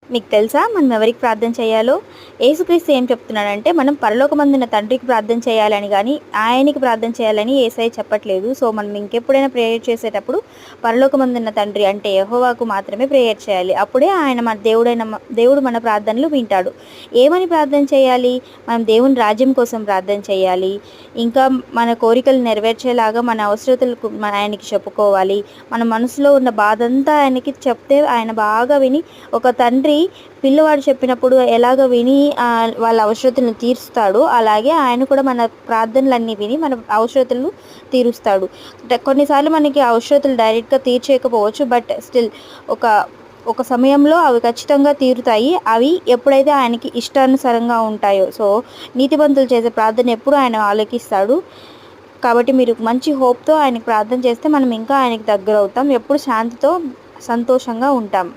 మీకు తెలుసా మనం ఎవరికి ప్రార్థన చేయాలో? యేసుక్రీస్తు ఏం చెప్తున్నాడంటే మనం పరలోకమందున్న తండ్రికి ప్రార్థన చేయాలని గానీ, ఆయనకి ప్రార్థన చేయాలని యేసయ్య చెప్పట్లేదు. సో, మనం ఇంకెప్పుడైనా ప్రేయర్ చేసేటప్పుడు పరలోకమందున్న తండ్రి అంటే యెహోవాకు మాత్రమే ప్రేయర్ చేయాలి. అప్పుడే ఆయన మన దేవుడు మన ప్రార్థనలు వింటాడు. ఏమని ప్రార్థన చేయాలి? మనం దేవుని రాజ్యం కోసం ప్రార్థన చేయాలి. ఇంకా మన కోరికలు నెరవేర్చేలాగా మన అవసరతలకు ఆయనకి చెప్పుకోవాలి. మన మనసులో ఉన్న బాధంతా ఆయనకి చెప్తే ఆయన బాగా విని, ఒక తండ్రి పిల్లవాడు చెప్పినప్పుడు ఎలాగ విని వాళ్ళ అవసరతలను తీరుస్తాడో, అలాగే ఆయన కూడా మన ప్రార్థనలన్నీ విని మన అవసరతలను తీరుస్తాడు. కొన్నిసార్లు మనకి అవసరతలు డైరెక్ట్‌గా తీర్చేయకపోవచ్చు. బట్ స్టిల్ ఒక సమయంలో అవి ఖచ్చితంగా తీరుతాయి. అవి ఎప్పుడైతే ఆయనకి ఇష్టానుసారంగా ఉంటాయో. సో, నీతిమంతులు చేసే ప్రార్థన ఎప్పుడు ఆయన ఆలకిస్తాడు. కాబట్టి మీరు మంచి హోప్‌తో ఆయనకి ప్రార్థన చేస్తే మనం ఇంకా ఆయనకి దగ్గరవుతాం. ఎప్పుడు శాంతితో, సంతోషంగా ఉంటాం.